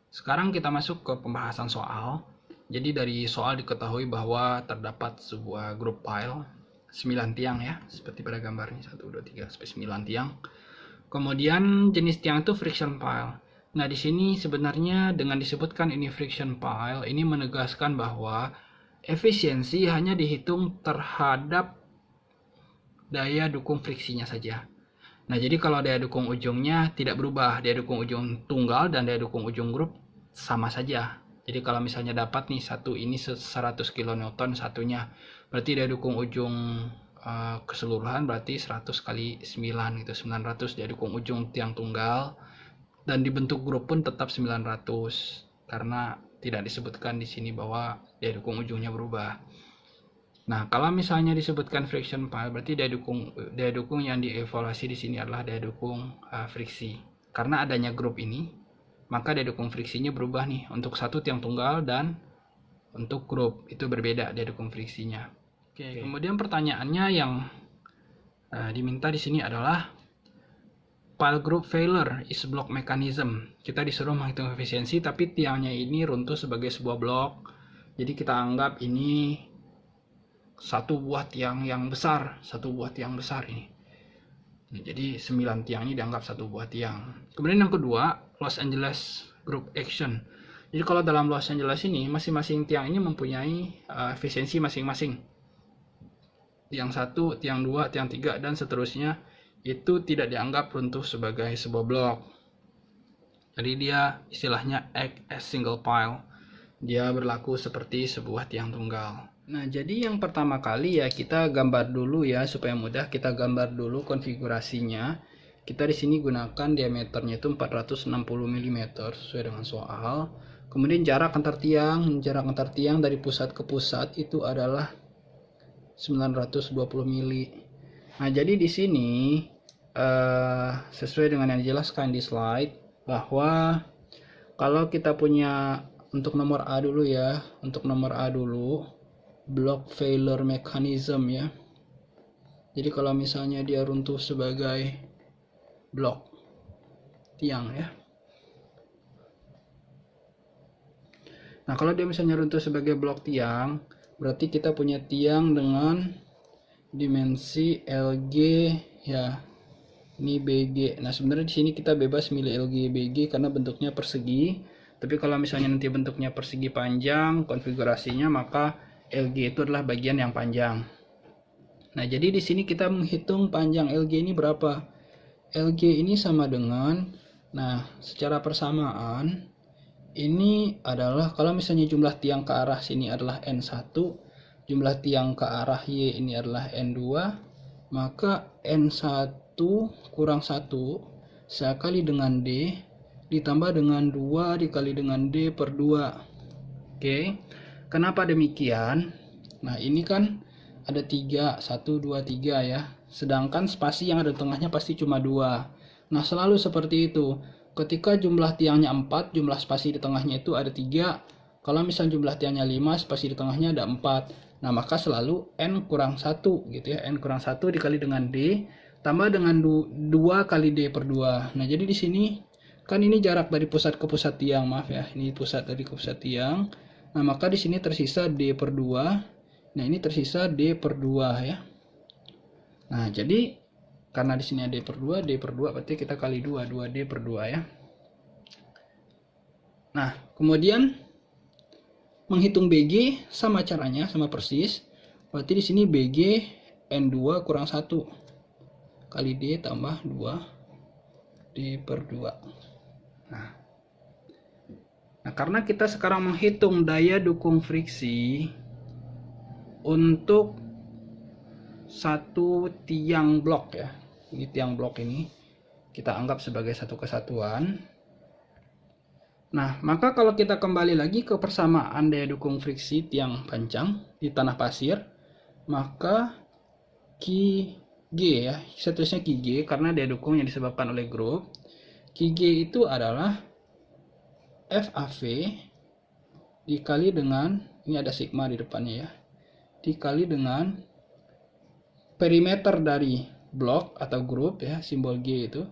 Sekarang kita masuk ke pembahasan soal. Jadi dari soal diketahui bahwa terdapat sebuah grup file 9 tiang ya, seperti pada gambarnya 1, 2, 3 sampai 9 tiang. Kemudian jenis tiang itu friction pile. Nah, di sini sebenarnya dengan disebutkan ini friction pile, ini menegaskan bahwa efisiensi hanya dihitung terhadap daya dukung friksinya saja. Nah, jadi kalau daya dukung ujungnya tidak berubah, daya dukung ujung tunggal dan daya dukung ujung grup sama saja. Jadi kalau misalnya dapat nih satu ini 100 kN satunya, berarti daya dukung ujung keseluruhan berarti 100 kali 9 gitu, 900 daya dukung ujung tiang tunggal, dan dibentuk grup pun tetap 900 karena tidak disebutkan di sini bahwa daya dukung ujungnya berubah. Nah, kalau misalnya disebutkan friction pile, berarti daya dukung yang dievaluasi di sini adalah daya dukung friksi. Karena adanya grup ini, maka daya dukung friksinya berubah nih untuk satu tiang tunggal dan untuk grup itu berbeda daya dukung friksinya. Oke. Kemudian pertanyaannya yang diminta di sini adalah pile group failure is block mechanism. Kita disuruh menghitung efisiensi, tapi tiangnya ini runtuh sebagai sebuah blok. Jadi kita anggap ini satu buah tiang yang besar ini. Jadi 9 tiang ini dianggap satu buah tiang. Kemudian yang kedua, Los Angeles Group Action. Jadi kalau dalam Los Angeles ini, masing-masing tiang ini mempunyai efisiensi masing-masing. Tiang 1, tiang 2, tiang 3, dan seterusnya itu tidak dianggap runtuh sebagai sebuah blok. Jadi dia istilahnya act as single pile. Dia berlaku seperti sebuah tiang tunggal. Nah, jadi yang pertama kali ya kita gambar dulu ya supaya mudah. Kita gambar dulu konfigurasinya. Kita di sini gunakan diameternya itu 460 mm sesuai dengan soal. Kemudian jarak antar tiang dari pusat ke pusat itu adalah 920 mm. Nah, jadi di sini sesuai dengan yang dijelaskan di slide bahwa kalau kita punya untuk nomor A dulu ya, block failure mechanism ya. Jadi kalau misalnya dia runtuh sebagai blok tiang ya. Nah, kalau dia misalnya runtuh sebagai blok tiang, berarti kita punya tiang dengan dimensi LG ya. Ini BG. Nah, sebenarnya di sini kita bebas milih LG BG karena bentuknya persegi. Tapi kalau misalnya nanti bentuknya persegi panjang, konfigurasinya maka LG itu adalah bagian yang panjang. Nah, jadi di sini kita menghitung panjang LG ini berapa. LG ini sama dengan, nah, secara persamaan, ini adalah kalau misalnya jumlah tiang ke arah sini adalah N1, jumlah tiang ke arah Y ini adalah N2, maka N1 kurang 1 sekali dengan D ditambah dengan 2 dikali dengan D per 2. Oke. Kenapa demikian? Nah, ini kan ada 3, 1, 2, 3 ya. Sedangkan spasi yang ada di tengahnya pasti cuma 2. Nah, selalu seperti itu. Ketika jumlah tiangnya 4, jumlah spasi di tengahnya itu ada 3. Kalau misalnya jumlah tiangnya 5, spasi di tengahnya ada 4. Nah, maka selalu N kurang 1 gitu ya. N kurang 1 dikali dengan D tambah dengan 2 kali D per 2. Nah, jadi di sini kan ini jarak dari pusat ke pusat tiang, maaf ya. Ini pusat dari ke pusat tiang. Nah, maka di sini tersisa D per 2. Nah, ini tersisa D per 2 ya. Nah, jadi karena di sini ada D per 2 berarti kita kali 2 D per 2 ya. Nah, kemudian menghitung BG sama caranya, sama persis. Berarti di sini BG N2 kurang 1 kali D tambah 2 D per 2. Nah, karena kita sekarang menghitung daya dukung friksi untuk satu tiang blok ya. Ini tiang blok ini kita anggap sebagai satu kesatuan. Nah, maka kalau kita kembali lagi ke persamaan daya dukung friksi tiang panjang di tanah pasir, maka QG ya, seterusnya QG karena daya dukung yang disebabkan oleh grup. QG itu adalah FAV dikali dengan, ini ada sigma di depannya ya, dikali dengan perimeter dari blok atau grup ya, simbol G itu,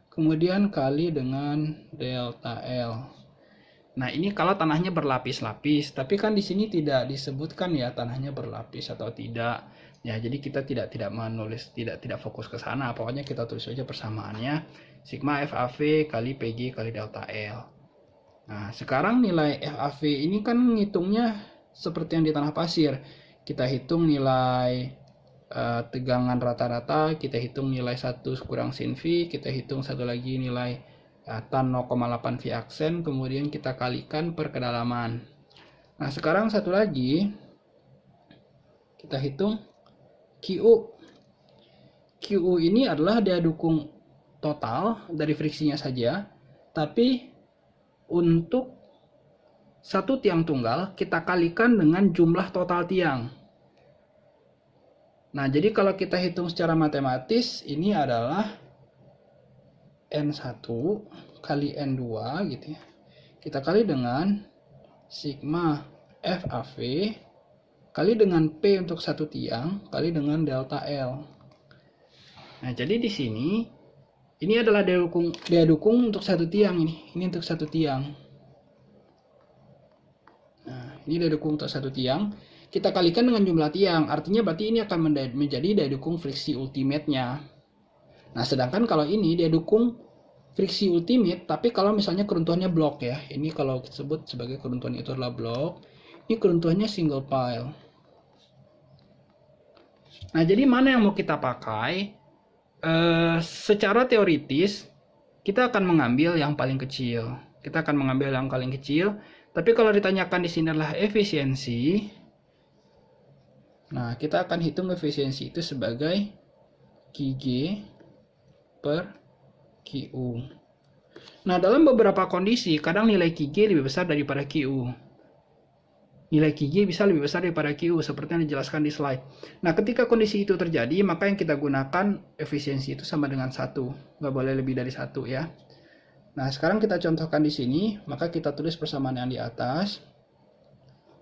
kemudian kali dengan delta L. Nah, ini kalau tanahnya berlapis-lapis, tapi kan di sini tidak disebutkan ya tanahnya berlapis atau tidak. Ya, jadi kita tidak menulis, tidak fokus ke sana. Pokoknya kita tulis saja persamaannya sigma FAV kali PG kali delta L. Nah, sekarang nilai FAV ini kan ngitungnya seperti yang di tanah pasir. Kita hitung nilai tegangan rata-rata, kita hitung nilai 1 kurang sin V, kita hitung satu lagi nilai tan 0,8 V aksen, kemudian kita kalikan per kedalaman. Nah, sekarang satu lagi kita hitung QU. QU ini adalah daya dukung total dari friksinya saja, tapi untuk satu tiang tunggal kita kalikan dengan jumlah total tiang. Nah, jadi kalau kita hitung secara matematis, ini adalah N1 kali N2 gitu ya. Kita kali dengan sigma FAV kali dengan P untuk satu tiang kali dengan delta L. Nah, jadi di sini ini adalah daya dukung untuk satu tiang ini. Ini untuk satu tiang. Nah, ini daya dukung untuk satu tiang. Kita kalikan dengan jumlah tiang. Artinya berarti ini akan menjadi daya dukung friksi ultimate-nya. Nah, sedangkan kalau ini daya dukung friksi ultimate, tapi kalau misalnya keruntuhannya blok ya. Ini kalau disebut sebagai keruntuhan itu adalah blok. Ini keruntuhannya single pile. Nah, jadi mana yang mau kita pakai? Secara teoritis, kita akan mengambil yang paling kecil. Kita akan mengambil yang paling kecil. Tapi kalau ditanyakan di sini adalah efisiensi, nah, kita akan hitung efisiensi itu sebagai QG per QU. Nah, dalam beberapa kondisi, kadang nilai QG lebih besar daripada QU. Nilai QG bisa lebih besar daripada QU, seperti yang dijelaskan di slide. Nah, ketika kondisi itu terjadi, maka yang kita gunakan efisiensi itu sama dengan 1. Nggak boleh lebih dari 1 ya. Nah, sekarang kita contohkan di sini, maka kita tulis persamaan yang di atas.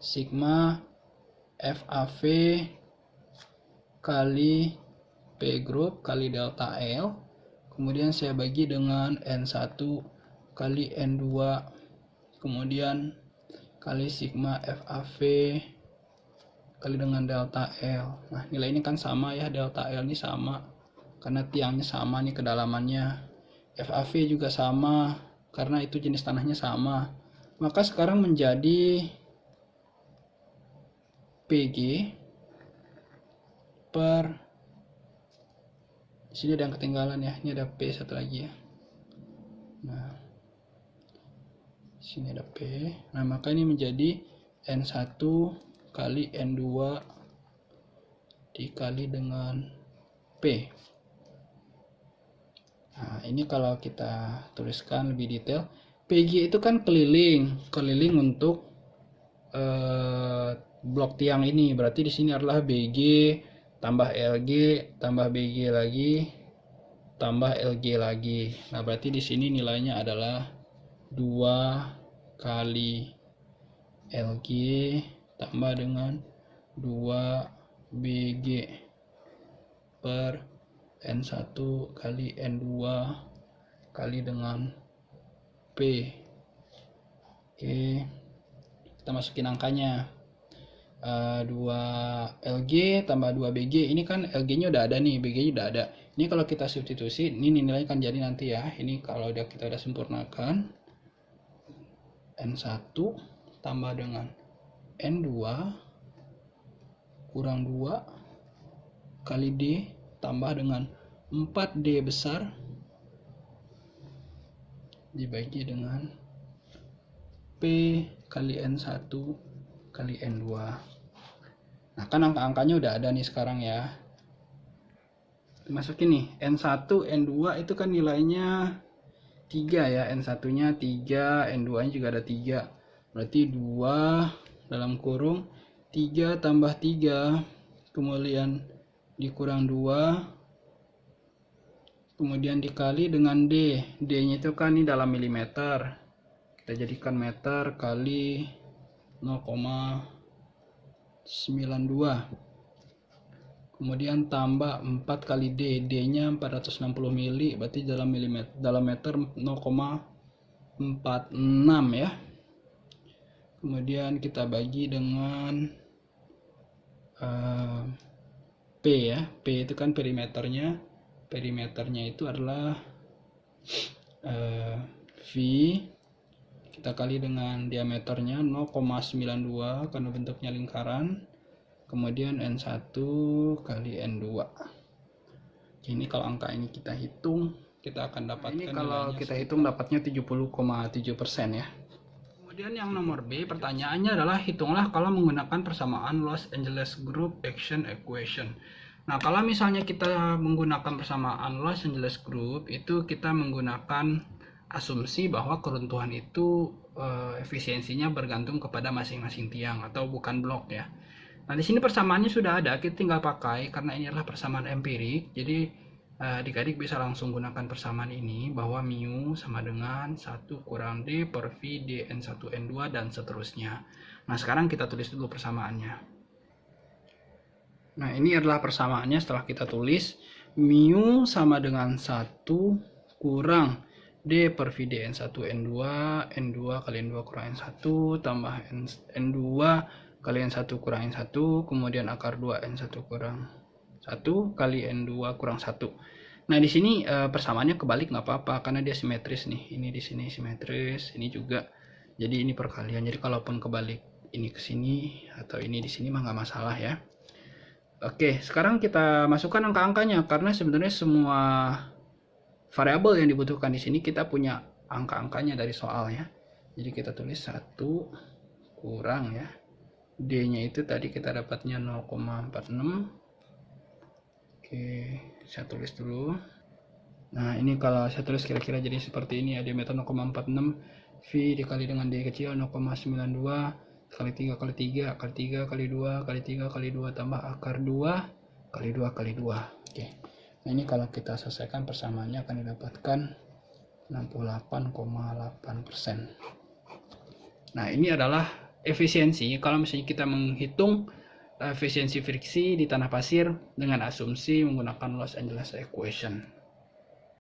Sigma FAV kali P group kali delta L. Kemudian saya bagi dengan N1 kali N2. Kemudian kali sigma FAV kali dengan delta L. Nah, nilai ini kan sama ya, delta L ini sama. Karena tiangnya sama nih kedalamannya. FAV juga sama, karena itu jenis tanahnya sama. Maka sekarang menjadi PG per, di sini ada yang ketinggalan ya, ini ada P satu lagi ya. Nah, di sini ada P. Nah, maka ini menjadi N1 kali N2 dikali dengan P. Nah, ini kalau kita tuliskan lebih detail, PG itu kan keliling untuk blok tiang ini. Berarti di sini adalah BG tambah LG tambah BG lagi tambah LG lagi. Nah, berarti di sini nilainya adalah 2 kali LG tambah dengan 2 BG per N1 kali N2 kali dengan P. Oke, kita masukin angkanya. 2 LG tambah 2 BG. Ini kan LG nya udah ada nih, BG nya udah ada. Ini kalau kita substitusi, ini nilainya kan jadi nanti ya. Ini kalau kita udah sempurnakan, N1 tambah dengan N2 kurang 2 kali D tambah dengan 4D besar dibagi dengan P kali N1 kali N2. Nah, kan angka-angkanya udah ada nih sekarang ya. Masukin nih, N1, N2 itu kan nilainya 3 ya. N1 nya 3, N2 nya juga ada 3. Berarti 2 dalam kurung 3 tambah 3, kemudian dikurang 2, kemudian dikali dengan D. D nya itu kan ini dalam milimeter, kita jadikan meter kali 0,92, kemudian tambah 4 kali D. D nya 460 mili, berarti dalam meter 0,46 ya. kemudian kita bagi dengan P ya. P itu kan perimeternya itu adalah V, kita kali dengan diameternya 0,92 karena bentuknya lingkaran, kemudian N1 kali N2. Ini kalau angka ini kita hitung, kita akan dapatkan ini kalau kita hitung dapatnya 70,7% ya. Kemudian yang nomor B, pertanyaannya adalah hitunglah kalau menggunakan persamaan Los Angeles Group Action Equation. Nah, kalau misalnya kita menggunakan persamaan Los Angeles Group, itu kita menggunakan asumsi bahwa keruntuhan itu efisiensinya bergantung kepada masing-masing tiang atau bukan blok ya. Nah, di sini persamaannya sudah ada, kita tinggal pakai karena ini adalah persamaan empirik. Jadi adik-adik bisa langsung gunakan persamaan ini bahwa mu sama dengan 1 kurang D per V dN1 N2 dan seterusnya. Nah, sekarang kita tulis dulu persamaannya. Nah, ini adalah persamaannya setelah kita tulis. Mu sama dengan 1 kurang D per V dN1 N2, N2 kali N2 kurang N1 tambah N2 kali N1 kurang N1, kemudian akar 2 N1 kurang 1 kali N2 kurang 1. Nah, di sini persamaannya kebalik nggak apa-apa karena dia simetris nih. Ini di sini simetris, ini juga. Jadi ini perkalian. Jadi kalaupun kebalik ini ke sini atau ini di sini mah nggak masalah ya. Oke, sekarang kita masukkan angka-angkanya karena sebenarnya semua variabel yang dibutuhkan di sini kita punya angka-angkanya dari soal ya. Jadi kita tulis 1 kurang ya. D-nya itu tadi kita dapatnya 0,46. Oke, saya tulis dulu. Nah, ini kalau saya tulis kira-kira jadi seperti ini ya, diameter 0,46, V dikali dengan D kecil 0,92 kali 3 kali 3 kali 3 kali 2 kali 3 kali 2 tambah akar 2 kali 2 kali 2. Oke. Nah, ini kalau kita selesaikan persamaannya akan didapatkan 68,8%. Nah, ini adalah efisiensi. Kalau misalnya kita menghitung efisiensi friksi di tanah pasir dengan asumsi menggunakan Los Angeles Equation.